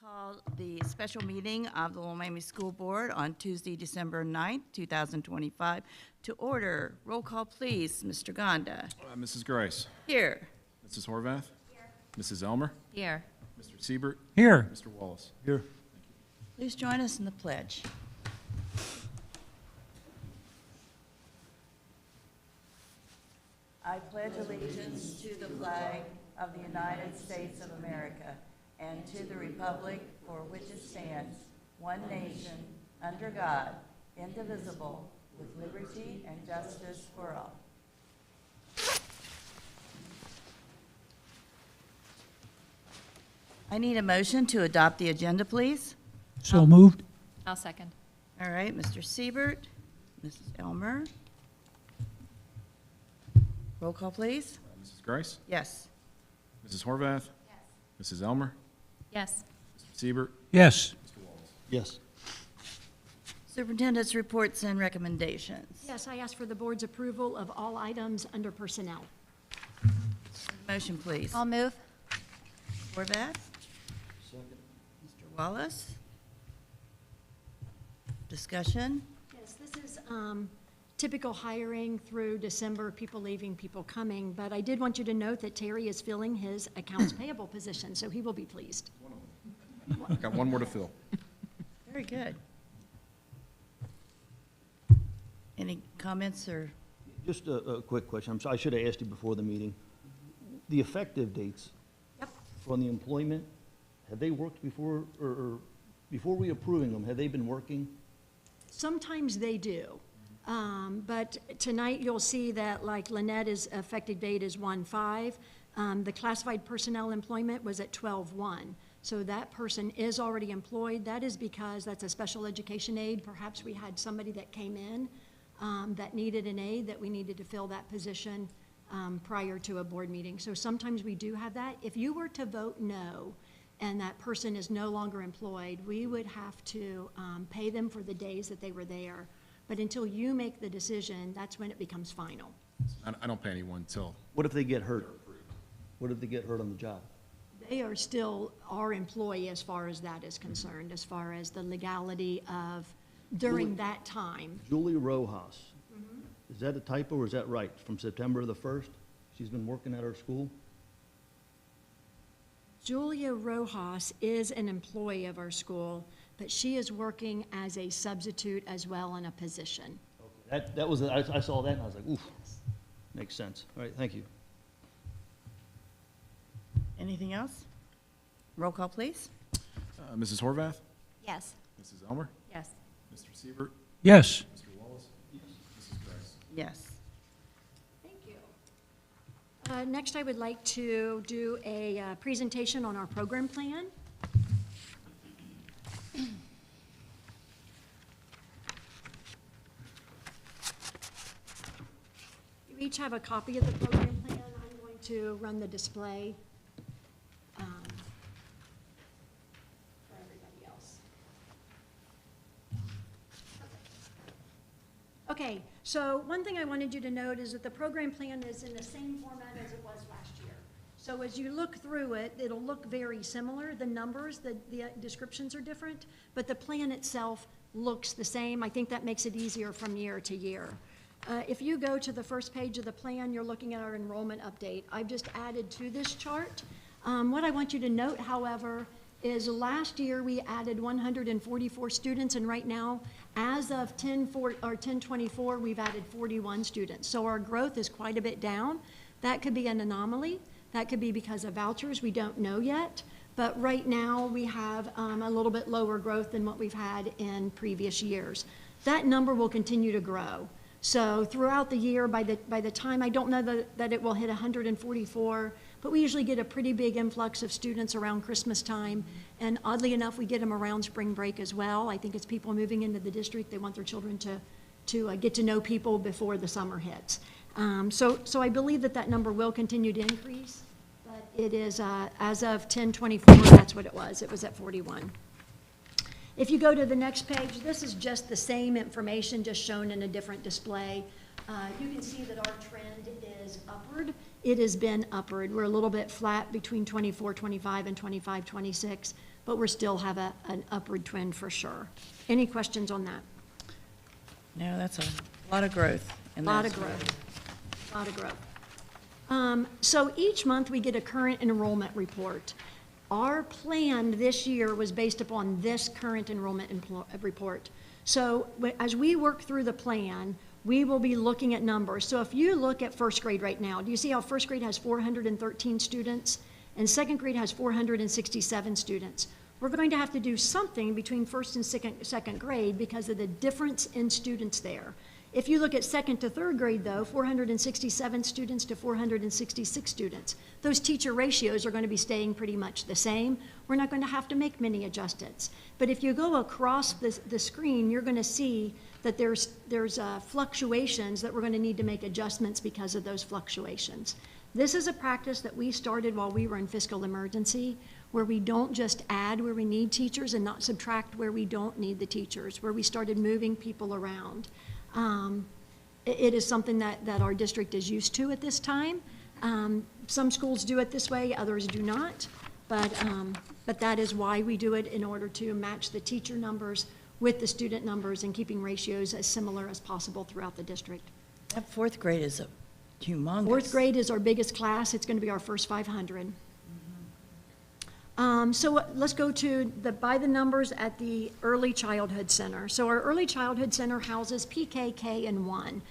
Call the special meeting of the Little Miami School Board on Tuesday, December 9th, 2025 to order. Roll call, please. Mr. Gonda. Mrs. Grice. Here. Mrs. Horvath. Here. Mrs. Elmer. Here. Mr. Siebert. Here. Mr. Wallace. Here. Please join us in the pledge. I pledge allegiance to the flag of the United States of America and to the republic for which it stands, one nation, under God, indivisible, with liberty and justice for all. I need a motion to adopt the agenda, please. So moved. I'll second. All right, Mr. Siebert, Mrs. Elmer. Roll call, please. Mrs. Grice. Yes. Mrs. Horvath. Yes. Mrs. Elmer. Yes. Mr. Siebert. Yes. Mr. Wallace. Yes. Superintendent's reports and recommendations. Yes, I ask for the board's approval of all items under personnel. Motion, please. I'll move. Horvath. Second. Mr. Wallace. Discussion. Yes, this is typical hiring through December, people leaving, people coming, but I did want you to note that Terry is filling his accounts payable position, so he will be pleased. Got one more to fill. Very good. Any comments or? Just a quick question. I'm sorry, I should have asked you before the meeting. The effective dates Yep. on the employment, have they worked before, or before we approving them, have they been working? Sometimes they do. But tonight you'll see that like Lynette's effective date is 1/5. The classified personnel employment was at 12/1. So that person is already employed. That is because that's a special education aide. Perhaps we had somebody that came in that needed an aide, that we needed to fill that position prior to a board meeting. So sometimes we do have that. If you were to vote no and that person is no longer employed, we would have to pay them for the days that they were there. But until you make the decision, that's when it becomes final. I don't pay anyone till. What if they get hurt? What if they get hurt on the job? They are still our employee as far as that is concerned, as far as the legality of during that time. Julie Rojas, is that a typo or is that right? From September the 1st, she's been working at our school? Julia Rojas is an employee of our school, but she is working as a substitute as well in a position. That was, I saw that and I was like, oof, makes sense. All right, thank you. Anything else? Roll call, please. Mrs. Horvath. Yes. Mrs. Elmer. Yes. Mr. Siebert. Yes. Mr. Wallace. Mrs. Grice. Yes. Thank you. Next, I would like to do a presentation on our program plan. You each have a copy of the program plan. I'm going to run the display for everybody else. Okay, so one thing I wanted you to note is that the program plan is in the same format as it was last year. So as you look through it, it'll look very similar. The numbers, the descriptions are different, but the plan itself looks the same. I think that makes it easier from year to year. If you go to the first page of the plan, you're looking at our enrollment update. I've just added to this chart. What I want you to note, however, is last year we added 144 students, and right now, as of 10/24, we've added 41 students. So our growth is quite a bit down. That could be an anomaly. That could be because of vouchers. We don't know yet. But right now, we have a little bit lower growth than what we've had in previous years. That number will continue to grow. So throughout the year, by the time, I don't know that it will hit 144, but we usually get a pretty big influx of students around Christmas time. And oddly enough, we get them around spring break as well. I think it's people moving into the district. They want their children to get to know people before the summer hits. So I believe that number will continue to increase, but it is, as of 10/24, that's what it was. It was at 41. If you go to the next page, this is just the same information, just shown in a different display. You can see that our trend is upward. It has been upward. We're a little bit flat between 24-25 and 25-26, but we're still have an upward trend for sure. Any questions on that? No, that's a lot of growth. Lot of growth, lot of growth. So each month we get a current enrollment report. Our plan this year was based upon this current enrollment report. So as we work through the plan, we will be looking at numbers. So if you look at first grade right now, do you see how first grade has 413 students and second grade has 467 students? We're going to have to do something between first and second grade because of the difference in students there. If you look at second to third grade though, 467 students to 466 students, those teacher ratios are going to be staying pretty much the same. We're not going to have to make many adjustments. But if you go across the screen, you're going to see that there's fluctuations that we're going to need to make adjustments because of those fluctuations. This is a practice that we started while we were in fiscal emergency, where we don't just add where we need teachers and not subtract where we don't need the teachers, where we started moving people around. It is something that our district is used to at this time. Some schools do it this way, others do not, but that is why we do it, in order to match the teacher numbers with the student numbers and keeping ratios as similar as possible throughout the district. That fourth grade is humongous. Fourth grade is our biggest class. It's going to be our first 500. So let's go to by the numbers at the Early Childhood Center. So our Early Childhood Center houses PK, K, and 1.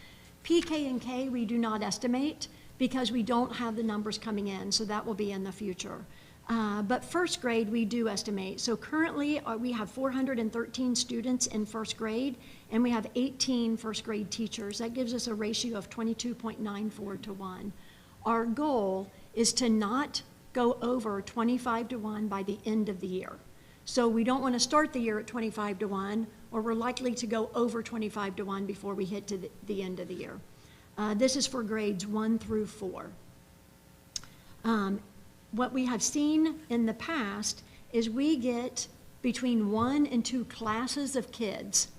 PK and K we do not estimate because we don't have the numbers coming in, so that will be in the future. But first grade we do estimate. So currently we have 413 students in first grade, and we have 18 first grade teachers. That gives us a ratio of 22.94 to 1. Our goal is to not go over 25 to 1 by the end of the year. So we don't want to start the year at 25 to 1, or we're likely to go over 25 to 1 before we hit to the end of the year. This is for grades 1 through 4. What we have seen in the past is we get between 1 and 2 classes of kids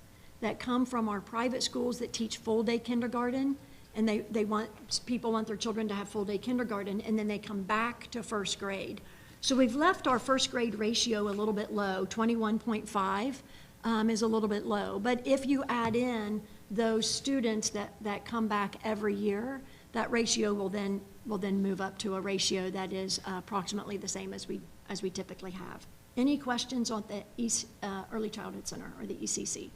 that come from our private schools that teach full-day kindergarten, and people want their children to have full-day kindergarten, and then they come back to first grade. So we've left our first grade ratio a little bit low. 21.5 is a little bit low. But if you add in those students that come back every year, that ratio will then move up to a ratio that is approximately the same as we typically have. Any questions on the Early Childhood Center or the ECC?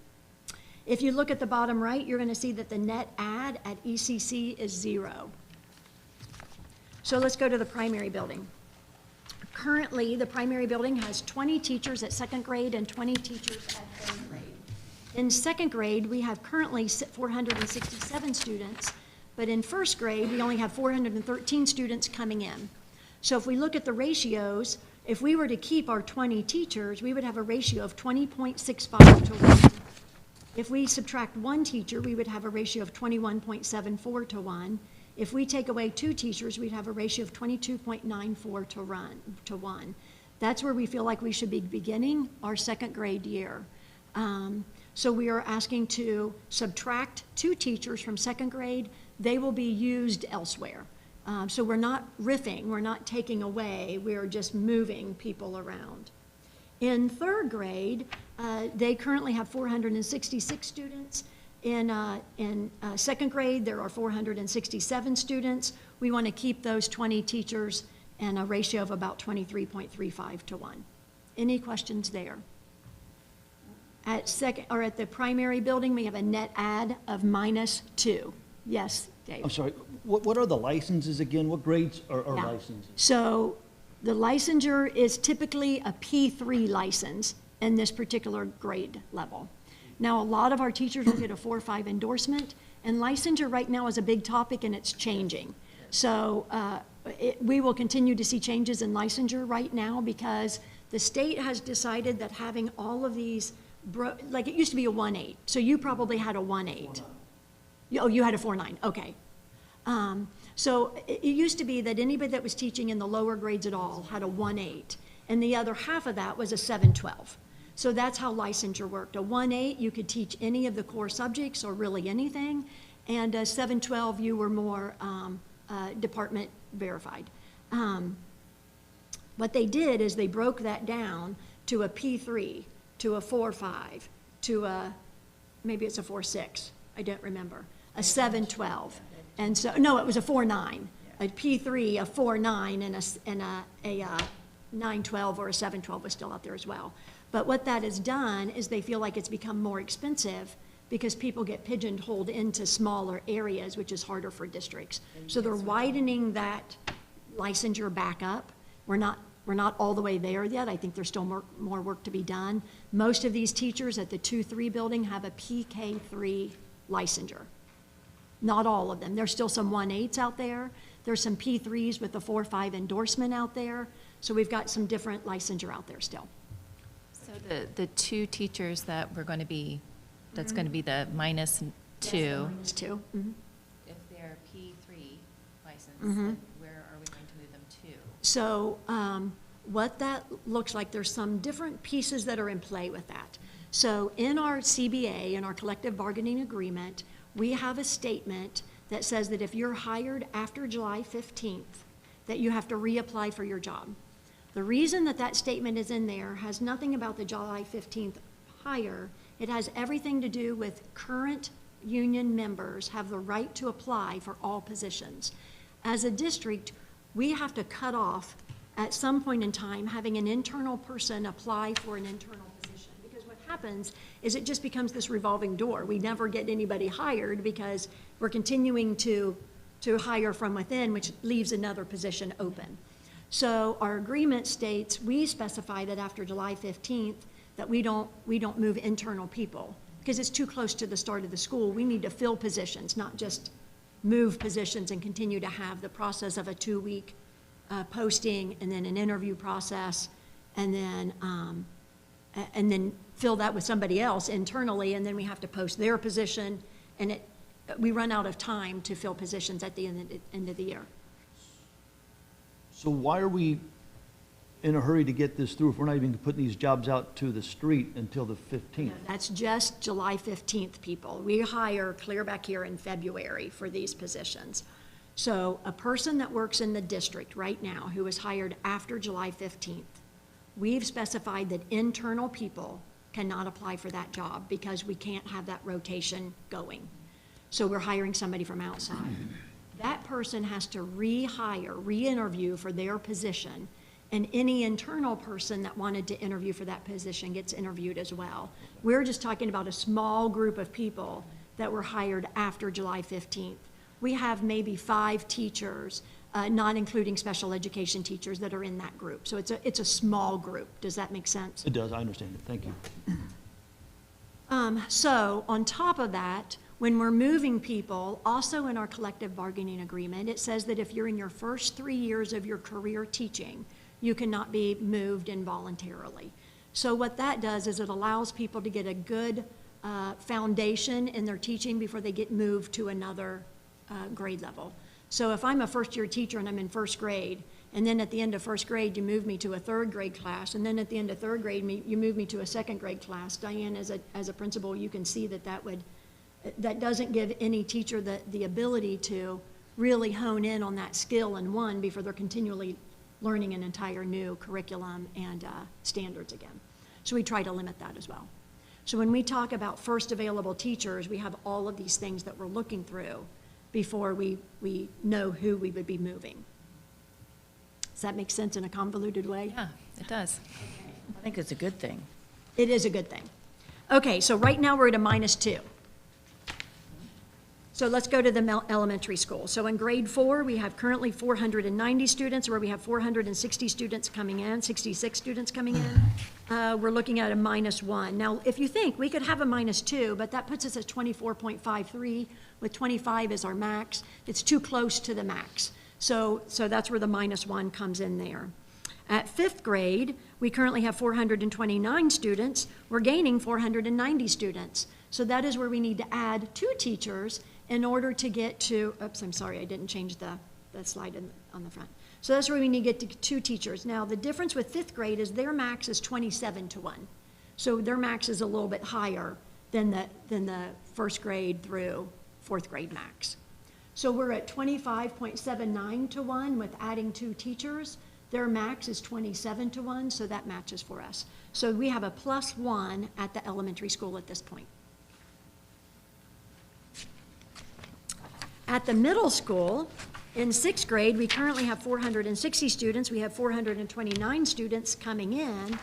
If you look at the bottom right, you're going to see that the net add at ECC is 0. So let's go to the primary building. Currently, the primary building has 20 teachers at second grade and 20 teachers at third grade. In second grade, we have currently 467 students, but in first grade, we only have 413 students coming in. So if we look at the ratios, if we were to keep our 20 teachers, we would have a ratio of 20.65 to 1. If we subtract 1 teacher, we would have a ratio of 21.74 to 1. If we take away 2 teachers, we'd have a ratio of 22.94 to 1. That's where we feel like we should be beginning our second grade year. So we are asking to subtract 2 teachers from second grade. They will be used elsewhere. So we're not riffing, we're not taking away, we're just moving people around. In third grade, they currently have 466 students. In second grade, there are 467 students. We want to keep those 20 teachers and a ratio of about 23.35 to 1. Any questions there? At the primary building, we have a net add of -2. Yes, Dave? I'm sorry, what are the licenses again? What grades are Yeah. licensed? So the licensure is typically a P3 license in this particular grade level. Now, a lot of our teachers will get a 4 or 5 endorsement, and licensure right now is a big topic and it's changing. So we will continue to see changes in licensure right now because the state has decided that having all of these, like it used to be a 1.8, so you probably had a 1.8. Oh, you had a 4.9, okay. So it used to be that anybody that was teaching in the lower grades at all had a 1.8, and the other half of that was a 7.12. So that's how licensure worked. A 1.8, you could teach any of the core subjects or really anything, and a 7.12, you were more department verified. What they did is they broke that down to a P3, to a 4.5, to a, maybe it's a 4.6, I don't remember, a 7.12. And so, no, it was a 4.9, a P3, a 4.9, and a 9.12 or a 7.12 was still out there as well. But what that has done is they feel like it's become more expensive because people get pigeonholed into smaller areas, which is harder for districts. So they're widening that licensure back up. We're not all the way there yet. I think there's still more work to be done. Most of these teachers at the 2-3 building have a PK3 licensure. Not all of them. There's still some 1.8s out there. There's some P3s with the 4.5 endorsement out there. So we've got some different licensure out there still. So the two teachers that we're going to be, that's going to be the -2. It's two. Mhm. If they're P3 licensed, Mhm. then where are we going to move them to? So what that looks like, there's some different pieces that are in play with that. So in our CBA, in our collective bargaining agreement, we have a statement that says that if you're hired after July 15th, that you have to reapply for your job. The reason that that statement is in there has nothing about the July 15th hire. It has everything to do with current union members have the right to apply for all positions. As a district, we have to cut off at some point in time having an internal person apply for an internal position. Because what happens is it just becomes this revolving door. We never get anybody hired because we're continuing to hire from within, which leaves another position open. So our agreement states, we specify that after July 15th, that we don't move internal people because it's too close to the start of the school. We need to fill positions, not just move positions and continue to have the process of a 2-week posting and then an interview process and then fill that with somebody else internally, and then we have to post their position, and we run out of time to fill positions at the end of the year. So why are we in a hurry to get this through if we're not even putting these jobs out to the street until the 15th? That's just July 15th, people. We hire clear back here in February for these positions. So a person that works in the district right now who is hired after July 15th, we've specified that internal people cannot apply for that job because we can't have that rotation going. So we're hiring somebody from outside. That person has to rehire, re-interview for their position, and any internal person that wanted to interview for that position gets interviewed as well. We're just talking about a small group of people that were hired after July 15th. We have maybe 5 teachers, not including special education teachers, that are in that group. So it's a small group. Does that make sense? It does, I understand it, thank you. So on top of that, when we're moving people, also in our collective bargaining agreement, it says that if you're in your first 3 years of your career teaching, you cannot be moved involuntarily. So what that does is it allows people to get a good foundation in their teaching before they get moved to another grade level. So if I'm a first-year teacher and I'm in first grade, and then at the end of first grade, you move me to a 3rd grade class, and then at the end of 3rd grade, you move me to a 2nd grade class, Diane, as a principal, you can see that doesn't give any teacher the ability to really hone in on that skill in one before they're continually learning an entire new curriculum and standards again. So we try to limit that as well. So when we talk about first available teachers, we have all of these things that we're looking through before we know who we would be moving. Does that make sense in a convoluted way? Yeah, it does. I think it's a good thing. It is a good thing. Okay, so right now we're at a -2. So let's go to the elementary school. So in grade 4, we have currently 490 students, where we have 460 students coming in, 66 students coming in. We're looking at a -1. Now, if you think, we could have a -2, but that puts us at 24.53, with 25 as our max. It's too close to the max. So that's where the -1 comes in there. At 5th grade, we currently have 429 students. We're gaining 490 students. So that is where we need to add 2 teachers in order to get to, oops, I'm sorry, I didn't change the slide on the front. So that's where we need to get to 2 teachers. Now, the difference with 5th grade is their max is 27-1. So their max is a little bit higher than the 1st grade through 4th grade max. So we're at 25.79-1 with adding 2 teachers. Their max is 27 to 1, so that matches for us. So we have a +1 at the elementary school at this point. At the middle school, in sixth grade, we currently have 460 students. We have 429 students coming in.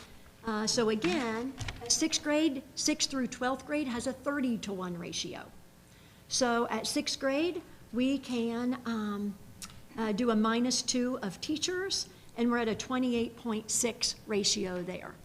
So again, at sixth grade, 6th through 12th grade has a 30 to 1 ratio. So at sixth grade, we can do a -2 of teachers, and we're at a 28.6 ratio there.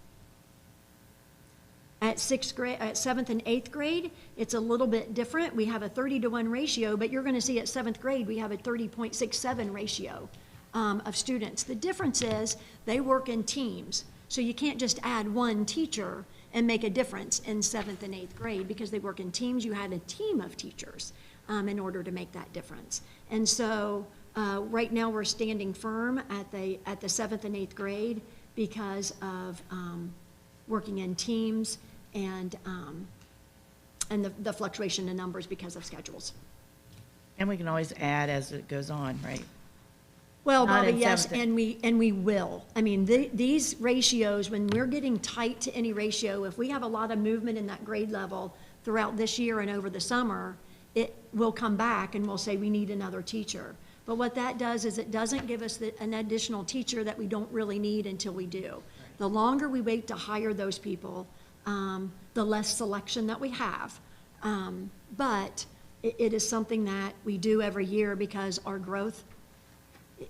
At sixth grade, at 7th and 8th grade, it's a little bit different. We have a 30 to 1 ratio, but you're going to see at 7th grade, we have a 30.67 ratio of students. The difference is they work in teams. So you can't just add one teacher and make a difference in 7th and 8th grade because they work in teams. You had a team of teachers in order to make that difference. And so right now we're standing firm at the 7th and 8th grade because of working in teams and the fluctuation in numbers because of schedules. And we can always add as it goes on, right? Well, Not Bobby, in yes, seventh. and we will. I mean, these ratios, when we're getting tight to any ratio, if we have a lot of movement in that grade level throughout this year and over the summer, it will come back and we'll say we need another teacher. But what that does is it doesn't give us an additional teacher that we don't really need until we do. The longer we wait to hire those people, the less selection that we have. But it is something that we do every year because our growth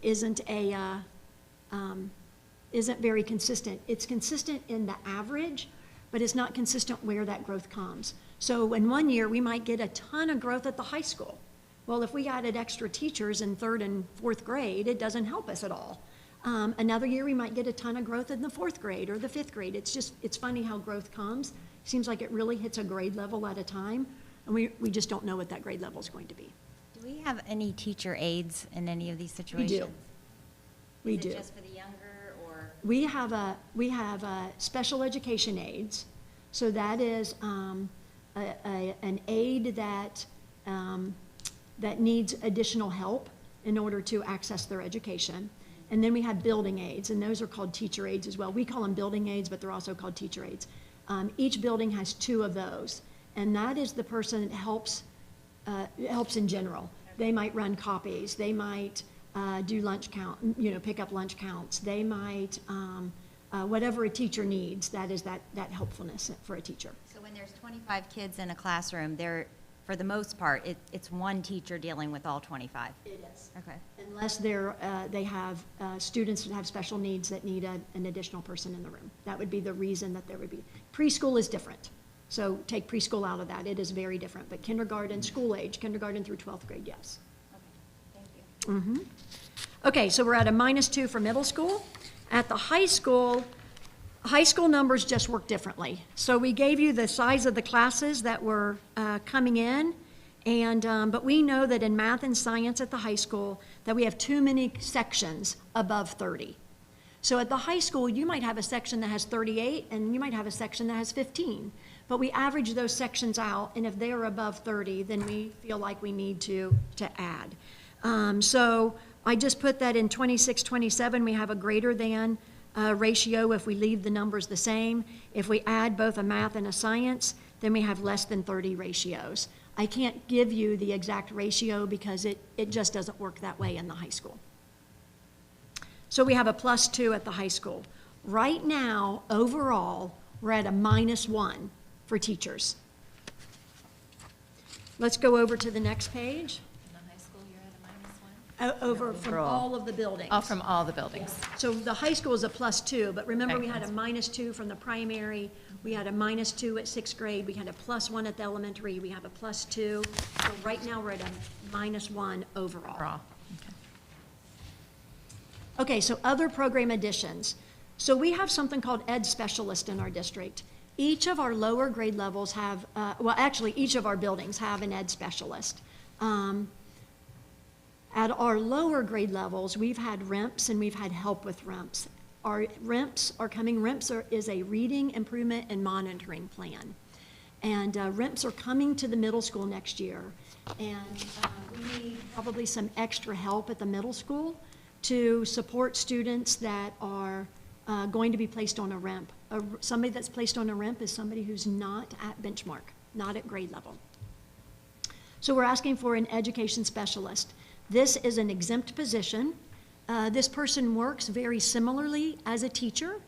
isn't very consistent. It's consistent in the average, but it's not consistent where that growth comes. So in one year, we might get a ton of growth at the high school. Well, if we added extra teachers in 3rd and 4th grade, it doesn't help us at all. Another year, we might get a ton of growth in the 4th grade or the 5th grade. It's funny how growth comes. Seems like it really hits a grade level at a time, and we just don't know what that grade level is going to be. Do we have any teacher aides in any of these situations? We Is do. it just for the younger, or? We have special education aides, so that is an aide that needs additional help in order to access their education. And then we have building aides, and those are called teacher aides as well. We call them building aides, but they're also called teacher aides. Each building has 2 of those, and that is the person that helps in general. They might run copies, they might do lunch count, pick up lunch counts. They might, whatever a teacher needs, that is that helpfulness for a teacher. So when there's 25 kids in a classroom, for the most part, it's one teacher dealing with all 25? It is. Okay. Unless they have students that have special needs that need an additional person in the room. That would be the reason that there would be. Preschool is different. So take preschool out of that. It is very different. But kindergarten, school age, kindergarten through 12th grade, yes. Okay, thank you. Okay, so we're at a -2 for middle school. At the high school numbers just work differently. So we gave you the size of the classes that were coming in, but we know that in math and science at the high school that we have too many sections above 30. So at the high school, you might have a section that has 38, and you might have a section that has 15. But we average those sections out, and if they're above 30, then we feel like we need to add. So I just put that in 26, 27, we have a greater than ratio if we leave the numbers the same. If we add both a math and a science, then we have less than 30 ratios. I can't give you the exact ratio because it just doesn't work that way in the high school. So we have a +2 at the high school. Right now, overall, we're at a -1 for teachers. Let's go over to the next page. In the high school, you're at a -1? Over from all of the buildings. Oh, from all the buildings. So the high school is a +2, but remember Okay. we had a -2 from the primary, we had a -2 at sixth grade, we had a +1 at the elementary, we have a +2. So right now, we're at a -1 overall. Overall, okay. Okay, so other program additions. So we have something called Ed Specialist in our district. Each of our lower grade levels have, actually, each of our buildings have an Ed Specialist. At our lower grade levels, we've had RIMPs and we've had help with RIMPs. Our RIMPs are coming. is a reading improvement and monitoring plan. And RIMPs are coming to the middle school next year. And we need probably some extra help at the middle school to support students that are going to be placed on a REMP. Somebody that's placed on a REMP is somebody who's not at benchmark, not at grade level. So we're asking for an education specialist. This is an exempt position. This person works very similarly as a teacher.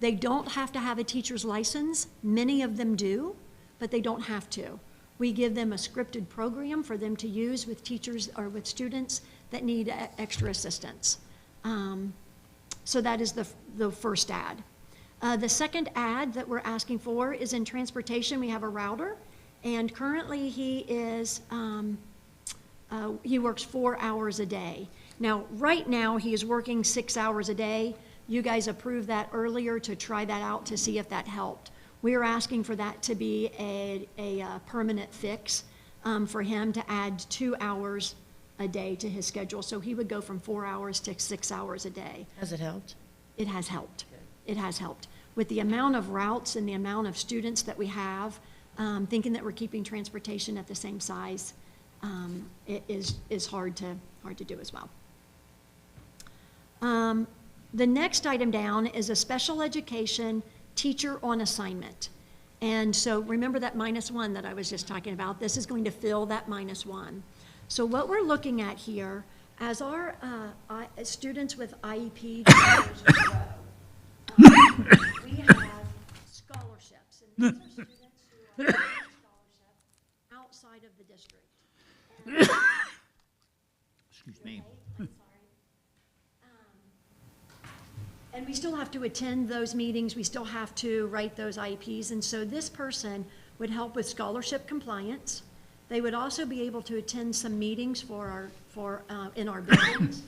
They don't have to have a teacher's license. Many of them do, but they don't have to. We give them a scripted program for them to use with teachers or with students that need extra assistance. So that is the first ad. The second ad that we're asking for is in transportation. We have a router, and currently he works 4 hours a day. Now, right now, he is working 6 hours a day. You guys approved that earlier to try that out to see if that helped. We are asking for that to be a permanent fix for him to add 2 hours a day to his schedule. So he would go from 4 hours to 6 hours a day. Has it helped? It has helped. It has helped. With the amount of routes and the amount of students that we have, thinking that we're keeping transportation at the same size, it is hard to do as well. The next item down is a special education teacher on assignment. And so remember that -1 that I was just talking about? This is going to fill that -1. So what we're looking at here, as our students with IEP numbers grow, we have scholarships. And these are students who are getting scholarship outside of the district. Excuse me. I'm sorry. And we still have to attend those meetings, we still have to write those IEPs, and so this person would help with scholarship compliance. They would also be able to attend some meetings in our buildings.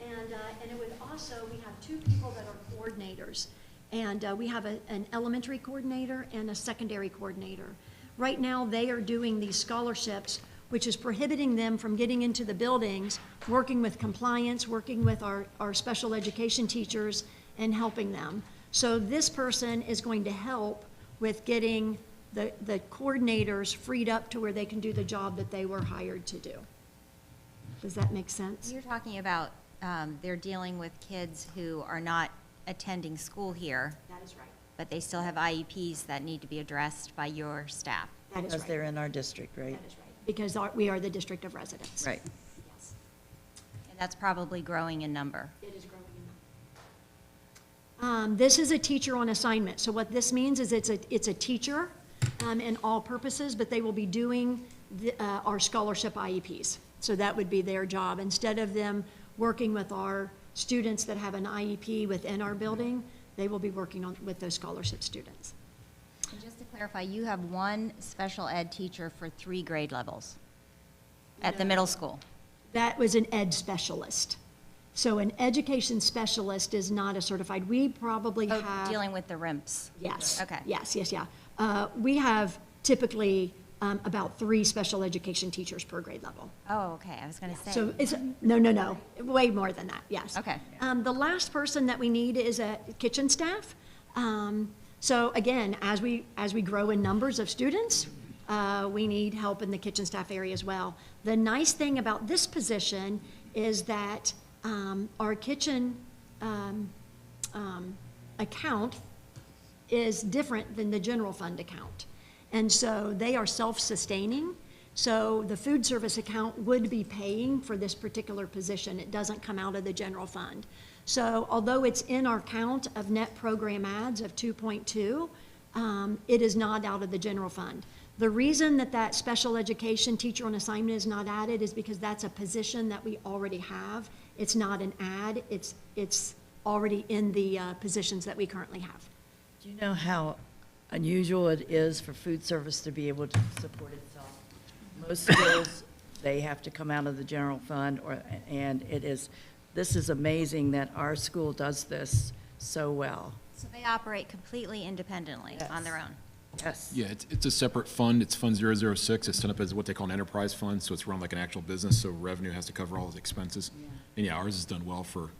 And it would also, we have 2 people that are coordinators. And we have an elementary coordinator and a secondary coordinator. Right now, they are doing these scholarships, which is prohibiting them from getting into the buildings, working with compliance, working with our special education teachers, and helping them. So this person is going to help with getting the coordinators freed up to where they can do the job that they were hired to do. Does that make sense? You're talking about, they're dealing with kids who are not attending school here, That is right. but they still have IEPs that need to be addressed by your staff. That is Because right. they're in our district, right? That is right. Because we are the district of residence. Right. Yes. And that's probably growing in number. It is growing in number. This is a teacher on assignment. So what this means is it's a teacher in all purposes, but they will be doing our scholarship IEPs. So that would be their job. Instead of them working with our students that have an IEP within our building, they will be working with those scholarship students. And just to clarify, you have 1 special ed teacher for 3 grade levels at the middle school. That was an ed specialist. So an education specialist is not a certified. We probably Oh, have. dealing with the RIMPs. Yes. Okay. Yes, yeah. We have typically about 3 special education teachers per grade level. Oh, okay, I was gonna say. So it's, no, way more than that, yes. Okay. The last person that we need is a kitchen staff. So again, as we grow in numbers of students, we need help in the kitchen staff area as well. The nice thing about this position is that our kitchen account is different than the general fund account. And so they are self-sustaining. So the food service account would be paying for this particular position. It doesn't come out of the general fund. So although it's in our count of net program ads of 2.2, it is not out of the general fund. The reason that special education teacher on assignment is not added is because that's a position that we already have. It's not an ad, it's already in the positions that we currently have. Do you know how unusual it is for food service to be able to support itself? Most schools, they have to come out of the general fund, and this is amazing that our school does this so well. So they operate completely independently on their own? Yes. Yeah, it's a separate fund. It's Fund 006. It's set up as what they call an enterprise fund, so it's run like an actual business, so revenue has to cover all its expenses. And yeah, ours has done well for,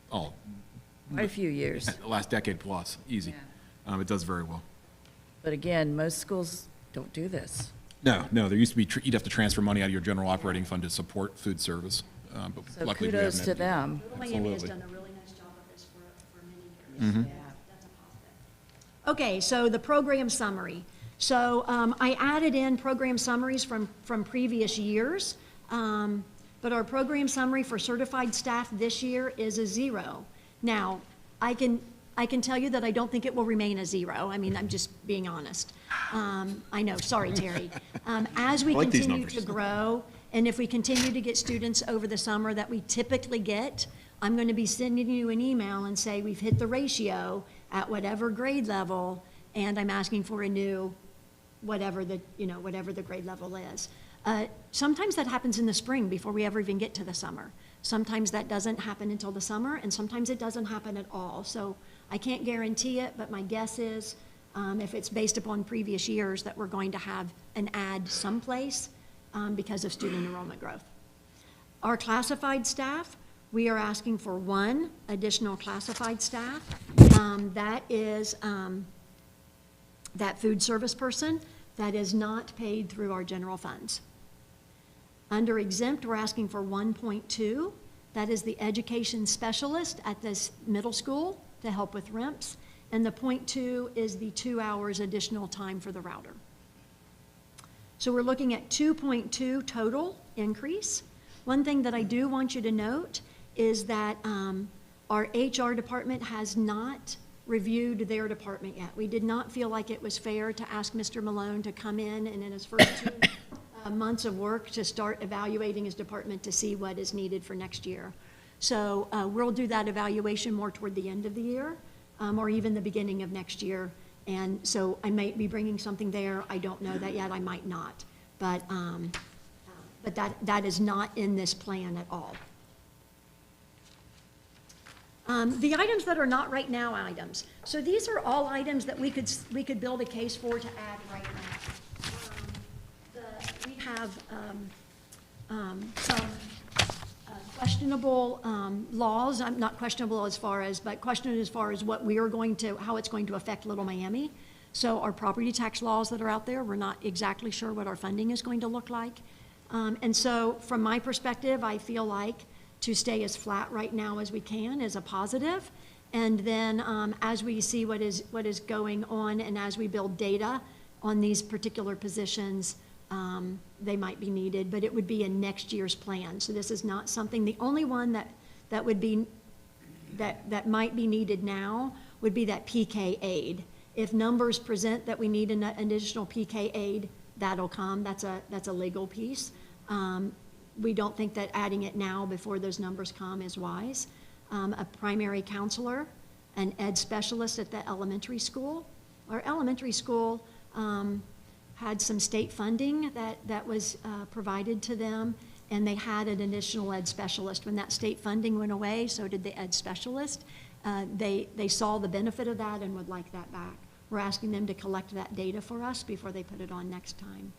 Quite a few years. the last decade plus, easy. It does very well. But again, most schools don't do this. No, there used to be, you'd have to transfer money out of your general operating fund to support food service. but So luckily we haven't kudos had to do that. them. Little Miami has Absolutely. done a really nice job of this for many years. Mhm. That's a positive. Okay, so the program summary. So I added in program summaries from previous years, but our program summary for certified staff this year is a 0. Now, I can tell you that I don't think it will remain a 0. I mean, I'm just being honest. I know, sorry, Terry. As we I like these continue to numbers. grow, and if we continue to get students over the summer that we typically get, I'm going to be sending you an email and say, we've hit the ratio at whatever grade level, and I'm asking for a new, whatever the grade level is. Sometimes that happens in the spring before we ever even get to the summer. Sometimes that doesn't happen until the summer, and sometimes it doesn't happen at all. So I can't guarantee it, but my guess is, if it's based upon previous years, that we're going to have an add someplace because of student enrollment growth. Our classified staff, we are asking for 1 additional classified staff. That is that food service person that is not paid through our general funds. Under exempt, we're asking for 1.2. That is the education specialist at this middle school to help with REMPs. And the 0.2 is the 2 hours additional time for the router. So we're looking at 2.2 total increase. One thing that I do want you to note is that our HR department has not reviewed their department yet. We did not feel like it was fair to ask Mr. Malone to come in and in his first 2 months of work to start evaluating his department to see what is needed for next year. So we'll do that evaluation more toward the end of the year or even the beginning of next year. And so I might be bringing something there. I don't know that yet. I might not. But that is not in this plan at all. The items that are not right now items. So these are all items that we could build a case for to add right now. We have some questionable laws. Not questionable as far as, but questionable as far as what we are going to, how it's going to affect Little Miami. So our property tax laws that are out there, we're not exactly sure what our funding is going to look like. And so from my perspective, I feel like to stay as flat right now as we can is a positive. And then as we see what is going on and as we build data on these particular positions, they might be needed, but it would be in next year's plan. So this is not something, the only one that would be, that might be needed now would be that PK aid. If numbers present that we need an additional PK aid, that'll come. That's a legal piece. We don't think that adding it now before those numbers come is wise. A primary counselor, an ed specialist at the elementary school. Our elementary school had some state funding that was provided to them, and they had an additional ed specialist. When that state funding went away, so did the ed specialist. They saw the benefit of that and would like that back. We're asking them to collect that data for us before they put it on next time.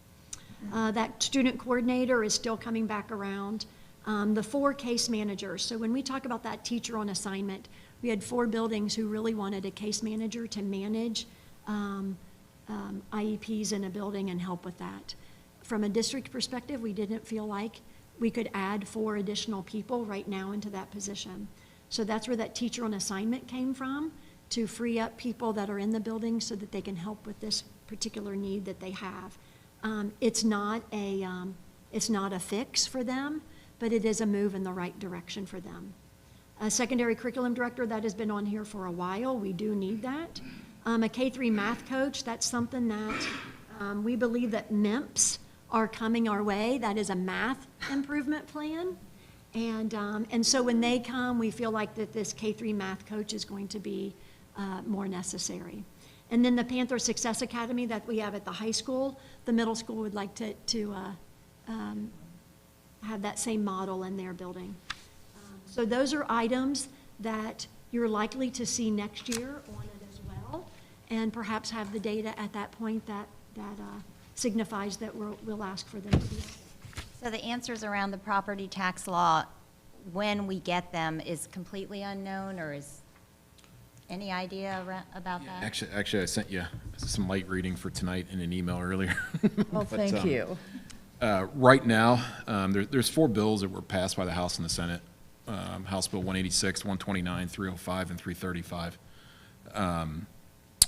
That student coordinator is still coming back around. The 4 case managers. So when we talk about that teacher on assignment, we had 4 buildings who really wanted a case manager to manage IEPs in a building and help with that. From a district perspective, we didn't feel like we could add 4 additional people right now into that position. So that's where that teacher on assignment came from, to free up people that are in the building so that they can help with this particular need that they have. It's not a fix for them, but it is a move in the right direction for them. A secondary curriculum director, that has been on here for a while. We do need that. A K-3 math coach, that's something that we believe that MEMPs are coming our way. That is a math improvement plan. And so when they come, we feel like that this K-3 math coach is going to be more necessary. And then the Panther Success Academy that we have at the high school, the middle school would like to have that same model in their building. So those are items that you're likely to see next year on it as well, and perhaps have the data at that point that signifies that we'll ask for them to be. So the answers around the property tax law, when we get them, is completely unknown, or is any idea about that? Actually, I sent you some light reading for tonight in an email earlier. Well, But, thank you. Right now, there's 4 bills that were passed by the House and the Senate. House Bill 186, 129, 305, and 335.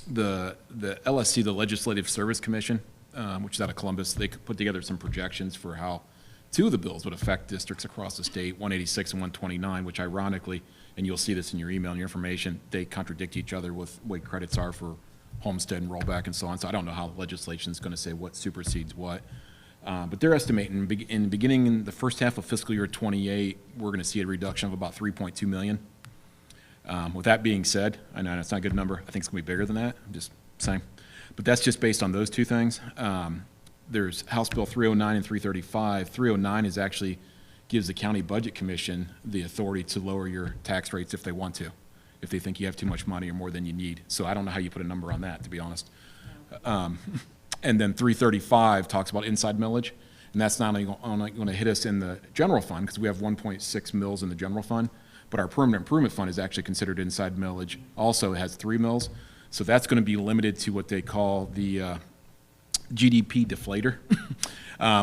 The LSC, the Legislative Service Commission, which is out of Columbus, they put together some projections for how 2 of the bills would affect districts across the state, 186 and 129, which ironically, and you'll see this in your email and your information, they contradict each other with what credits are for homestead and rollback and so on. So I don't know how legislation is going to say what supersedes what. But they're estimating beginning in the first half of fiscal year 28, we're going to see a reduction of about 3.2 million. With that being said, I know it's not a good number. I think it's going to be bigger than that. I'm just saying. But that's just based on those 2 things. There's House Bill 309 and 335. 309 is actually gives the County Budget Commission the authority to lower your tax rates if they want to, if they think you have too much money or more than you need. So I don't know how you put a number on that, to be honest. And then 335 talks about inside millage, and that's not only going to hit us in the general fund, because we have 1.6 mills in the general fund, but our permanent improvement fund is actually considered inside millage. Also, it has 3 mills, so that's going to be limited to what they call the GDP deflator,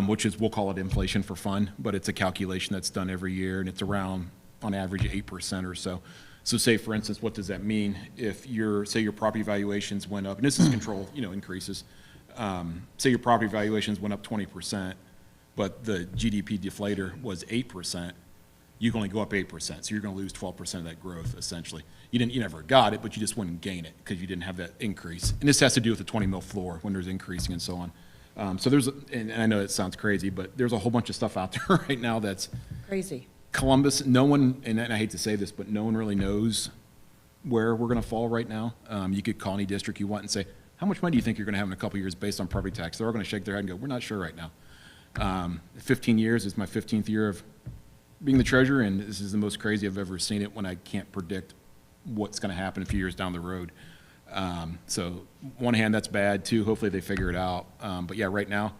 which is, we'll call it inflation for fun, but it's a calculation that's done every year, and it's around, on average, 8% or so. So say, for instance, what does that mean? If say your property valuations went up, and this is controlled, increases. Say your property valuations went up 20%, but the GDP deflator was 8%, you can only go up 8%, so you're going to lose 12% of that growth, essentially. You never got it, but you just wouldn't gain it because you didn't have that increase. And this has to do with the 20 mil floor when there's increasing and so on. So there's, and I know it sounds crazy, but there's a whole bunch of stuff out there right now that's Crazy. Columbus. No one, and I hate to say this, but no one really knows where we're going to fall right now. You could call any district you want and say, how much money do you think you're going to have in a couple of years based on property tax? They're all going to shake their head and go, we're not sure right now. 15 years is my 15th year of being the treasurer, and this is the most crazy I've ever seen it when I can't predict what's going to happen a few years down the road. So one hand, that's bad. 2, hopefully they figure it out. But yeah, right now,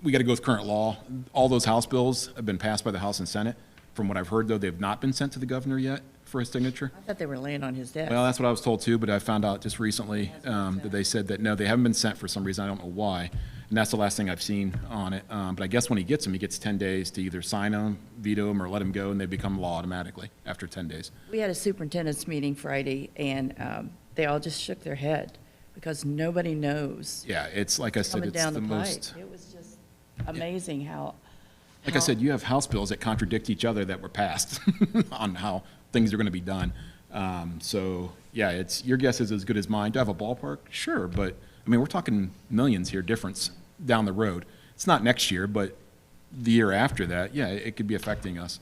we got to go with current law. All those House bills have been passed by the House and Senate. From what I've heard, though, they've not been sent to the governor yet for his signature. I thought they were laying on his desk. Well, that's what I was told too, but I found out just recently that they said that no, they haven't been sent for some reason. I don't know why. And that's the last thing I've seen on it. But I guess when he gets them, he gets 10 days to either sign them, veto them, or let them go, and they become law automatically after 10 days. We had a superintendent's meeting Friday, and they all just shook their head because nobody knows. Yeah, it's like I said, Coming it's down the the most. pipe. It was just amazing how. Like I said, you have House bills that contradict each other that were passed on how things are going to be done. So yeah, it's your guess is as good as mine. Do I have a ballpark? Sure, but I mean we're talking millions here difference down the road. It's not next year, but the year after that, yeah, it could be affecting us.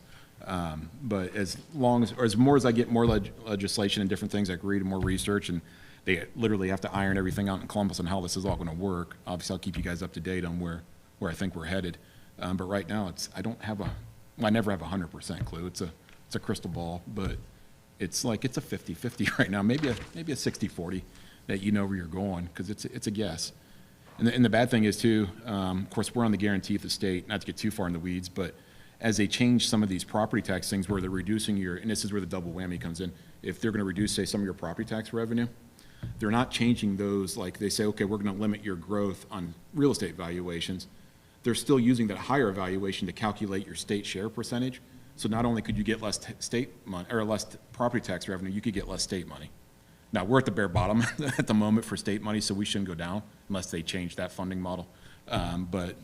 But as long as, or as more as I get more legislation and different things, I read more research, and they literally have to iron everything out in Columbus on how this is all going to work. Obviously, I'll keep you guys up to date on where I think we're headed. But right now, I never have a 100% clue. It's a crystal ball, but it's like it's a 50-50 right now, maybe a 60-40 that you know where you're going, because it's a guess. And the bad thing is too, of course, we're on the guarantee of the state, not to get too far in the weeds, but as they change some of these property tax things where they're reducing and this is where the double whammy comes in, if they're going to reduce, say, some of your property tax revenue, they're not changing those, like they say, okay, we're going to limit your growth on real estate valuations. They're still using that higher valuation to calculate your state share percentage. So not only could you get less state money or less property tax revenue, you could get less state money. Now, we're at the bare bottom at the moment for state money, so we shouldn't go down unless they change that funding model. But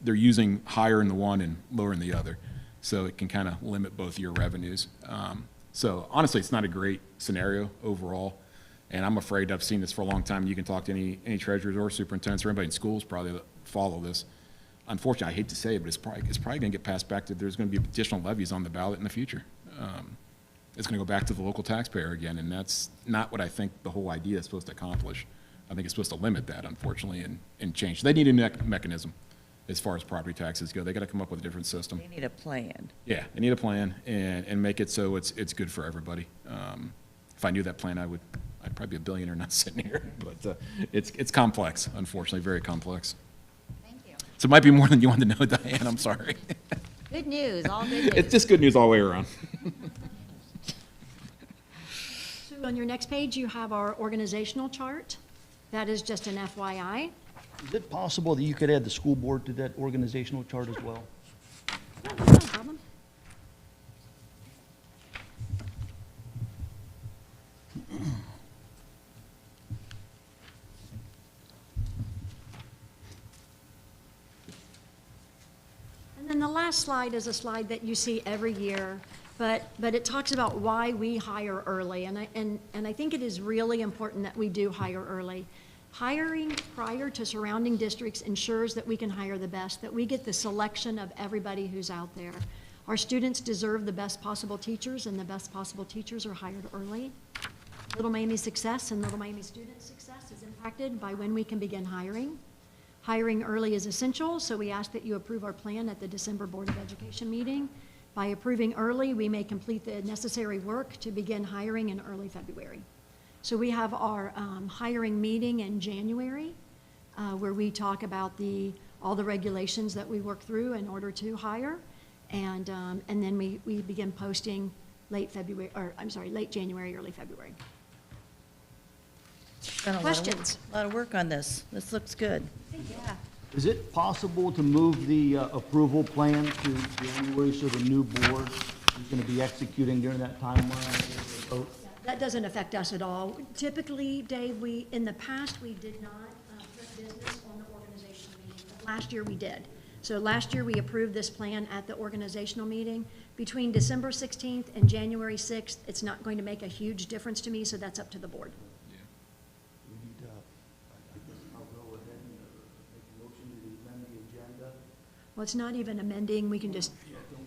they're using higher in the one and lower in the other. So it can kind of limit both your revenues. So honestly, it's not a great scenario overall. And I'm afraid, I've seen this for a long time. You can talk to any treasurers or superintendents or anybody in schools probably that follow this. Unfortunately, I hate to say it, but it's probably going to get passed back to there's going to be additional levies on the ballot in the future. It's going to go back to the local taxpayer again, and that's not what I think the whole idea is supposed to accomplish. I think it's supposed to limit that, unfortunately, and change. They need a mechanism as far as property taxes go. They got to come up with a different system. They need a plan. Yeah, they need a plan and make it so it's good for everybody. If I knew that plan, I'd probably be a billionaire not sitting here. But it's complex, unfortunately, very complex. Thank you. So it might be more than you wanted to know, Diane. I'm sorry. Good news, all good news. It's just good news all the way around. So on your next page, you have our organizational chart. That is just an FYI. Is it possible that you could add the school board to that organizational chart as well? No problem. And then the last slide is a slide that you see every year, but it talks about why we hire early. And I think it is really important that we do hire early. Hiring prior to surrounding districts ensures that we can hire the best, that we get the selection of everybody who's out there. Our students deserve the best possible teachers, and the best possible teachers are hired early. Little Miami's success and Little Miami student success is impacted by when we can begin hiring. Hiring early is essential, so we ask that you approve our plan at the December Board of Education meeting. By approving early, we may complete the necessary work to begin hiring in early February. So we have our hiring meeting in January, where we talk about all the regulations that we work through in order to hire. And then we begin posting late January, early February. Done a lot of work- Questions? A lot of work on this. This looks good. Yeah. Is it possible to move the approval plan to January so the new board is going to be executing during that timeline? Vote? That doesn't affect us at all. Typically, Dave, in the past, we did not put business on the organizational meeting, but last year we did. So last year, we approved this plan at the organizational meeting. Between December 16th and January 6th, it's not going to make a huge difference to me, so that's up to the board. We need to, I guess I'll go ahead and make a motion to amend the agenda. Well, it's not even amending, we can just,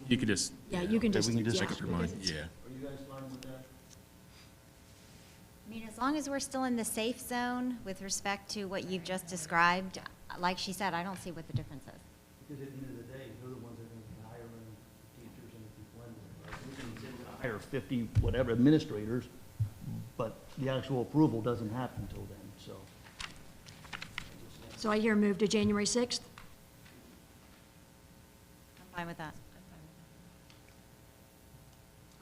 You could just. yeah, you can Okay, just. we can just yeah, Make up your mind, because it's- yeah. Are you guys fine with that? I mean, as long as we're still in the safe zone with respect to what you've just described, like she said, I don't see what the difference is. Because at the end of the day, they're the ones that are going to be hiring teachers and the people in there, right? We can say we're going to hire 50, whatever, administrators, but the actual approval doesn't happen until then, so. So I hear move to January 6th? I'm fine with that.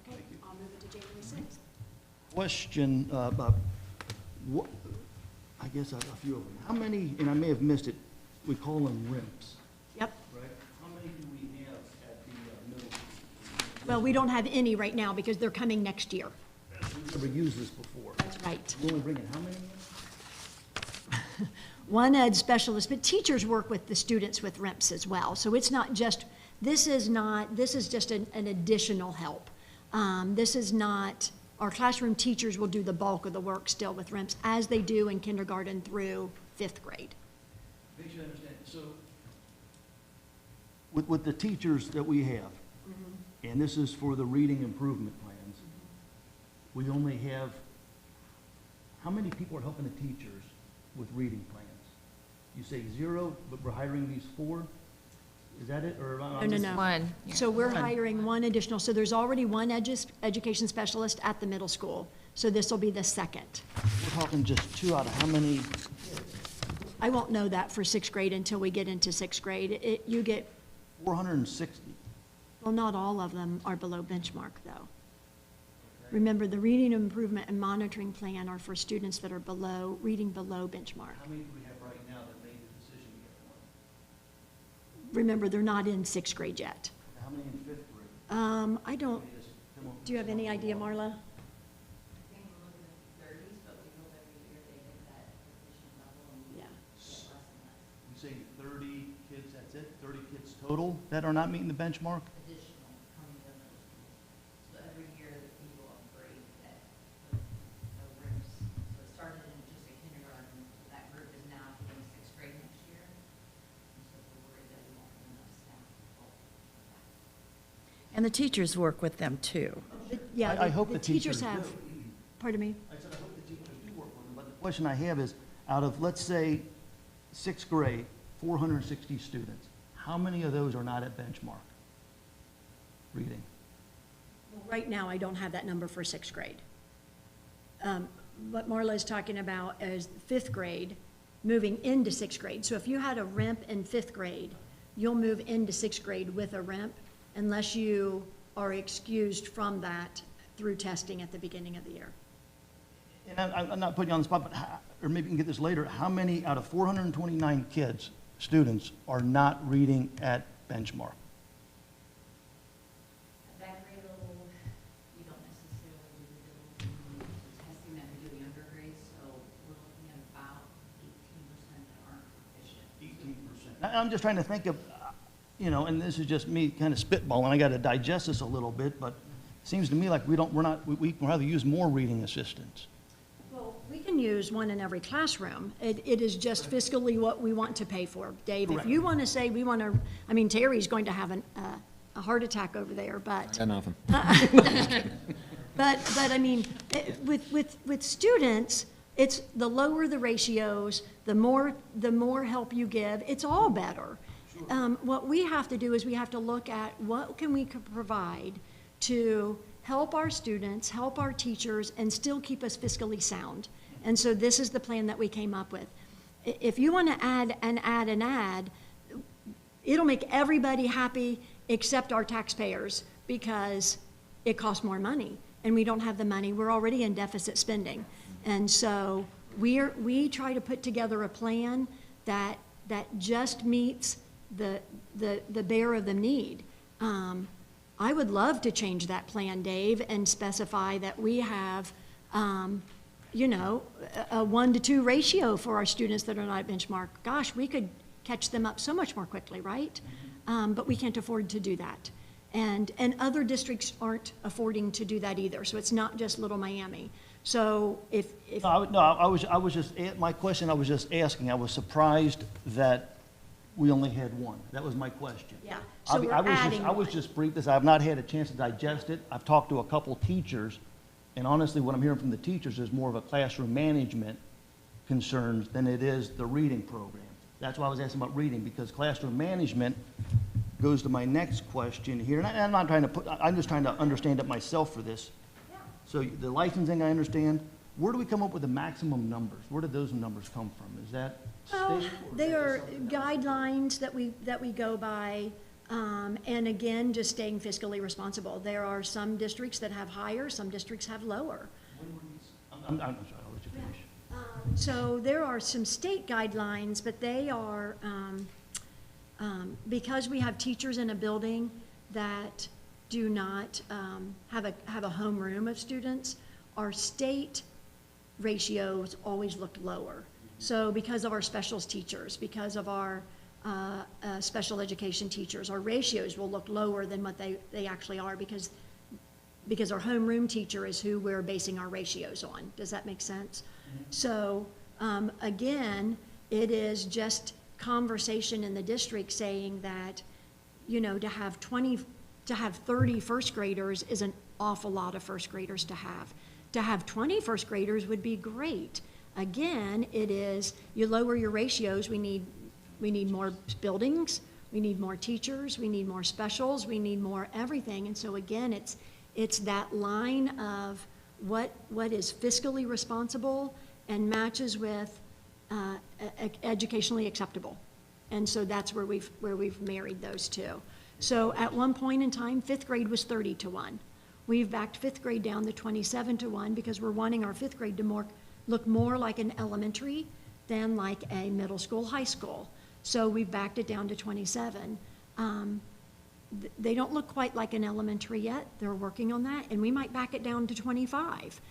Okay, I'll move it to January 6th. Question, what, I guess a few of them. How many, and I may have missed it, we call them RIMPs, Yep. right? How many do we have at the middle school? Well, we don't have any right now because they're coming next year. We've never used this before. That's right. We're only bringing how many in? One ed specialist, but teachers work with the students with RIMPs as well. So it's not just, this is just an additional help. This is not, our classroom teachers will do the bulk of the work still with RIMPs, as they do in kindergarten through 5th grade. Make sure I understand. So with the teachers that we have, and this is for the reading improvement plans, we only have, how many people are helping the teachers with reading plans? You say 0, but we're hiring these 4? Is that it, or? No. One. So we're hiring one additional, so there's already one education specialist at the middle school. So this will be the second. We're talking just 2 out of how many? I won't know that for 6th grade until we get into 6th grade. You get, 460. well, not all of them are below benchmark, though. Remember, the reading improvement and monitoring plan are for students that are reading below benchmark. How many do we have right now that made the decision to get one? Remember, they're not in 6th grade yet. How many in 5th grade? I don't, Come on. do you have any idea, Marla? Yeah. You say 30 kids, that's it? 30 kids total that are not meeting the benchmark? Additional coming to middle school. So every year that people upgrade that, the RIMS, so it started in just a kindergarten, that group is now hitting 6th grade next year. And so we're worried that we won't have enough staff to help with that. And the teachers work with them, too. Yeah, I hope the teachers teachers have, do. pardon me? I said, I hope the teachers do work with them, but the question I have is, out of, let's say, 6th grade, 460 students, how many of those are not at benchmark reading? Right now, I don't have that number for 6th grade. What Marla is talking about is 5th grade, moving into 6th grade. So if you had a RIMP in 5th grade, you'll move into 6th grade with a RIMP unless you are excused from that through testing at the beginning of the year. And I'm not putting you on the spot, but or maybe you can get this later, how many out of 429 kids, students, are not reading at benchmark? At that grade level, we don't necessarily do the testing that we do in younger grades, so we're looking at about 18% that aren't proficient. 18%. I'm just trying to think of, and this is just me kind of spitballing, I got to digest this a little bit, but it seems to me like we can rather use more reading assistants. Well, we can use one in every classroom. It is just fiscally what we want to pay for. Dave, if Correct. you want to say we want to, I mean, Terry's going to have a heart attack over there, but. Got nothing. But I mean, with students, it's the lower the ratios, the more help you give, it's all better. What we have to do is we have to look at what can we provide to help our students, help our teachers, and still keep us fiscally sound. And so this is the plan that we came up with. If you want to add and add and add, it'll make everybody happy except our taxpayers, because it costs more money and we don't have the money. We're already in deficit spending. And so we try to put together a plan that just meets the bare of the need. I would love to change that plan, Dave, and specify that we have, a 1 to 2 ratio for our students that are not at benchmark. Gosh, we could catch them up so much more quickly, right? But we can't afford to do that. And other districts aren't affording to do that either. So it's not just Little Miami. So if I was just, my question I was just asking, I was surprised that we only had one. That was my question. Yeah, so we're adding I was one. just briefed this. I have not had a chance to digest it. I've talked to a couple teachers, and honestly, what I'm hearing from the teachers is more of a classroom management concerns than it is the reading program. That's why I was asking about reading, because classroom management goes to my next question here. And I'm not trying to I'm just trying to understand it myself for this. So the licensing, I understand. Where do we come up with the maximum numbers? Where did those numbers come from? Is that Well, state? Or they is that are something else? guidelines that we go by, and again, just staying fiscally responsible. There are some districts that have higher, some districts have lower. I'm sorry, I'll let you finish. So there are some state guidelines, but they are, because we have teachers in a building that do not have a homeroom of students, our state ratios always look lower. So because of our specials teachers, because of our special education teachers, our ratios will look lower than what they actually are, because our homeroom teacher is who we're basing our ratios on. Does that make sense? So, again, it is just conversation in the district saying that, to have 30 first graders is an awful lot of first graders to have. To have 20 first graders would be great. Again, it is, you lower your ratios, we need more buildings, we need more teachers, we need more specials, we need more everything. And so again, it's that line of what is fiscally responsible and matches with educationally acceptable. And so that's where we've married those two. So at one point in time, 5th grade was 30-1. We've backed 5th grade down to 27-1 because we're wanting our 5th grade to look more like an elementary than like a middle school, high school. So we've backed it down to 27. They don't look quite like an elementary yet. They're working on that. And we might back it down to 25,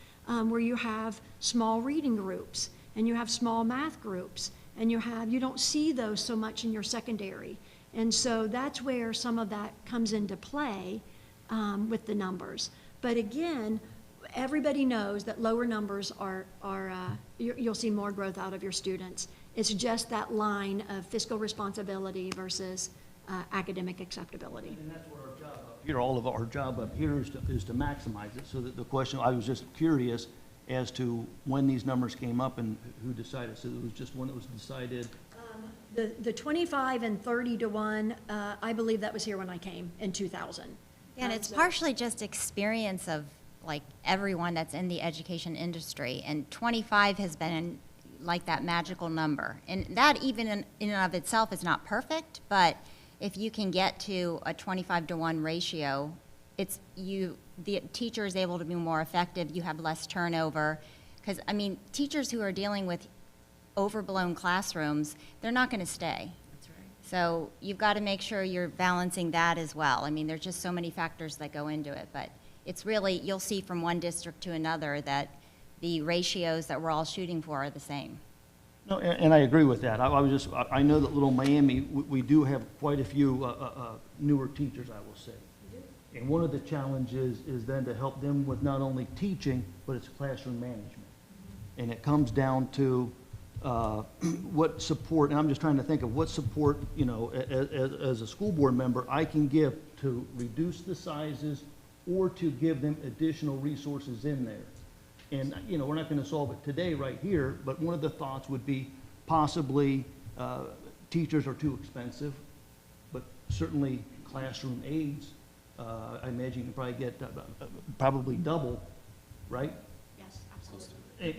where you have small reading groups and you have small math groups and you don't see those so much in your secondary. And so that's where some of that comes into play with the numbers. But again, everybody knows that lower numbers you'll see more growth out of your students. It's just that line of fiscal responsibility versus academic acceptability. And that's what our job up here, all of our job up here is to maximize it. So that the question, I was just curious as to when these numbers came up and who decided. So it was just when it was decided. The 25 and 30-1, I believe that was here when I came in 2000. And it's partially just experience of like everyone that's in the education industry, and 25 has been like that magical number. And that even in and of itself is not perfect, but if you can get to a 25-1 ratio, the teacher is able to be more effective, you have less turnover. Because, I mean, teachers who are dealing with overblown classrooms, they're not going to stay. That's right. So you've got to make sure you're balancing that as well. I mean, there's just so many factors that go into it, but it's really, you'll see from one district to another that the ratios that we're all shooting for are the same. No, and I agree with that. I know that Little Miami, we do have quite a few newer teachers, I will say. And one of the challenges is then to help them with not only teaching, but it's classroom management. And it comes down to what support, and I'm just trying to think of what support, you know, as a school board member, I can give to reduce the sizes or to give them additional resources in there. And, you know, we're not going to solve it today right here, but one of the thoughts would be possibly teachers are too expensive, but certainly classroom aides, I imagine you can probably get probably double, right? Yes, absolutely.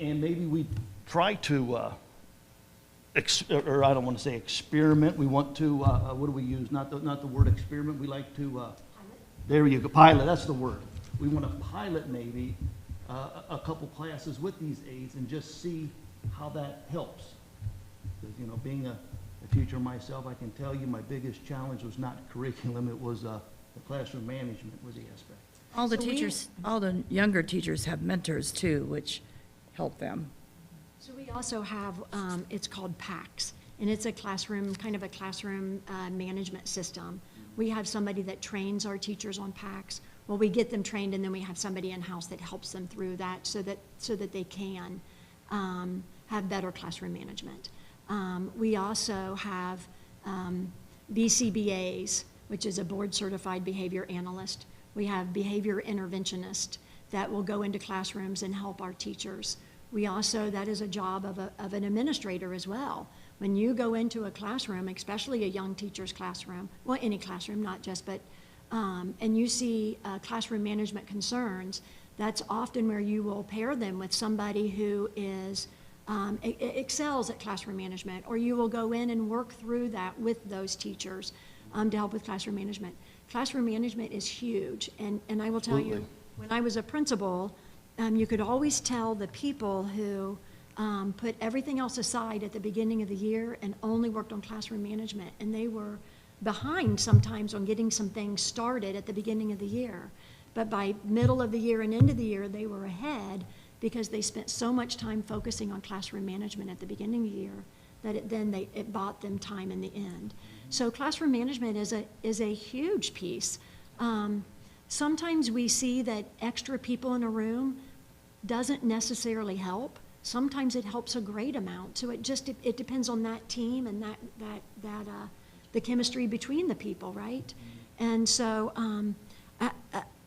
And maybe we try to, or I don't want to say experiment, we want to, what do we use? Not the word experiment, we like to, there you go, pilot, that's the word. We want to pilot maybe a couple classes with these aides and just see how that helps. Because, you know, being a teacher myself, I can tell you my biggest challenge was not curriculum, it was the classroom management was the aspect. All the So we- teachers, all the younger teachers have mentors too, which help them. So we also have, it's called PACS, and it's a classroom, kind of a classroom management system. We have somebody that trains our teachers on PACS. Well, we get them trained, and then we have somebody in-house that helps them through that so that they can have better classroom management. We also have BCBAs, which is a board-certified behavior analyst. We have behavior interventionists that will go into classrooms and help our teachers. We also, that is a job of an administrator as well. When you go into a classroom, especially a young teacher's classroom, well, any classroom, not just, but, and you see classroom management concerns, that's often where you will pair them with somebody who is, excels at classroom management, or you will go in and work through that with those teachers to help with classroom management. Classroom management is huge, and I will tell you, Absolutely. when I was a principal, you could always tell the people who put everything else aside at the beginning of the year and only worked on classroom management, and they were behind sometimes on getting some things started at the beginning of the year. But by middle of the year and end of the year, they were ahead because they spent so much time focusing on classroom management at the beginning of the year that it bought them time in the end. So classroom management is a huge piece. Sometimes we see that extra people in a room doesn't necessarily help. Sometimes it helps a great amount. So it depends on that team and the chemistry between the people, right? And so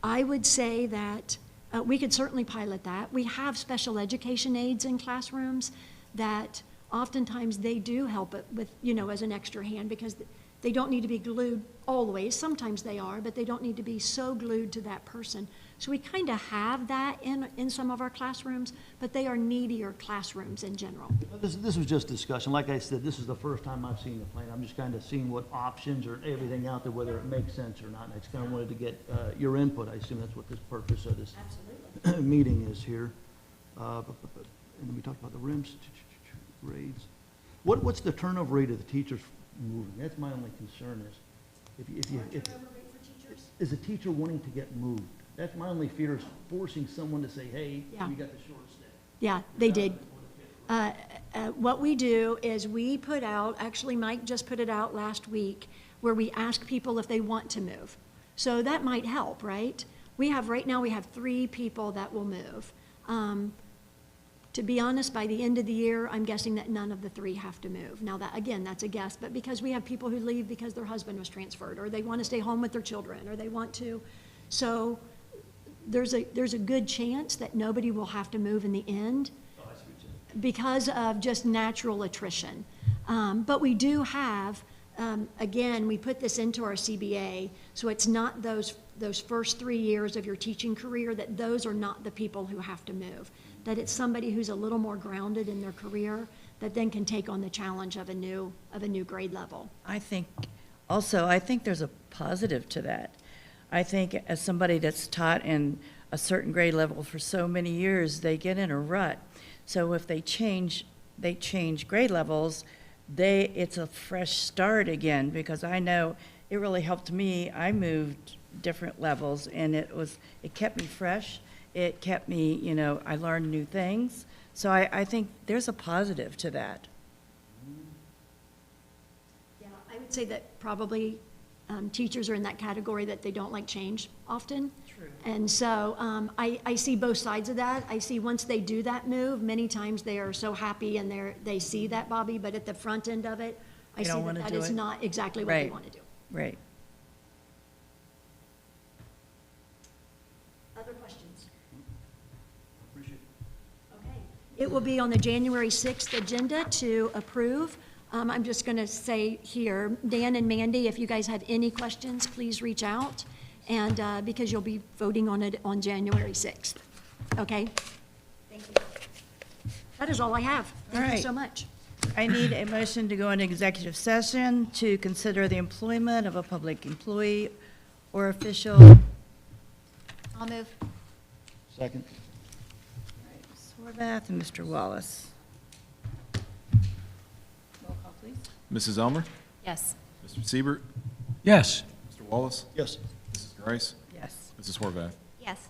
I would say that we could certainly pilot that. We have special education aides in classrooms that oftentimes they do help it with, you know, as an extra hand because they don't need to be glued always. Sometimes they are, but they don't need to be so glued to that person. So we kind of have that in some of our classrooms, but they are needier classrooms in general. This was just discussion. Like I said, this is the first time I've seen the plan. I'm just kind of seeing what options or everything out there, whether it makes sense or not. And I just kind of wanted to get your input. I assume that's what this purpose of this meeting is here. And then we talked about the RIMS grades. What's the turnover rate of the teachers moving? That's my only concern is a teacher wanting to get moved. That's my only fear is forcing someone to say, hey, Yeah. we got the shortest day. Yeah, they did. What we do is we put out, actually Mike just put it out last week, where we ask people if they want to move. So that might help, right? Right now we have 3 people that will move. To be honest, by the end of the year, I'm guessing that none of the 3 have to move. Now that, again, that's a guess, but because we have people who leave because their husband was transferred, or they want to stay home with their children, or they want to. So there's a good chance that nobody will have to move in the end because of just natural attrition. But we do have, again, we put this into our CBA, so it's not those first 3 years of your teaching career, that those are not the people who have to move. That it's somebody who's a little more grounded in their career that then can take on the challenge of a new grade level. I think there's a positive to that. I think as somebody that's taught in a certain grade level for so many years, they get in a rut. So if they change they change grade levels, it's a fresh start again, because I know it really helped me. I moved different levels, and it kept me fresh. It kept me, I learned new things. So I think there's a positive to that. Yeah, I would say that probably teachers are in that category that they don't like change often. True. And so I see both sides of that. I see once they do that move, many times they are so happy and they see that, Bobby, but at the front end of it, I They see don't that wanna that do is it. not exactly what they Right. want to do. Right. Other questions? Appreciate it. Okay. It will be on the January 6th agenda to approve. I'm just going to say here, Dan and Mandy, if you guys have any questions, please reach out, and because you'll be voting on it on January 6th. Okay? Thank you. That is all I have. Thank you right. so much. I need a motion to go into executive session to consider the employment of a public employee or official. I'll move. Second. Ms. Horvath and Mr. Wallace. Roll call, please. Mrs. Elmer? Yes. Mr. Siebert? Yes. Mr. Wallace? Yes. Mrs. Grice? Yes. Mrs. Horvath? Yes.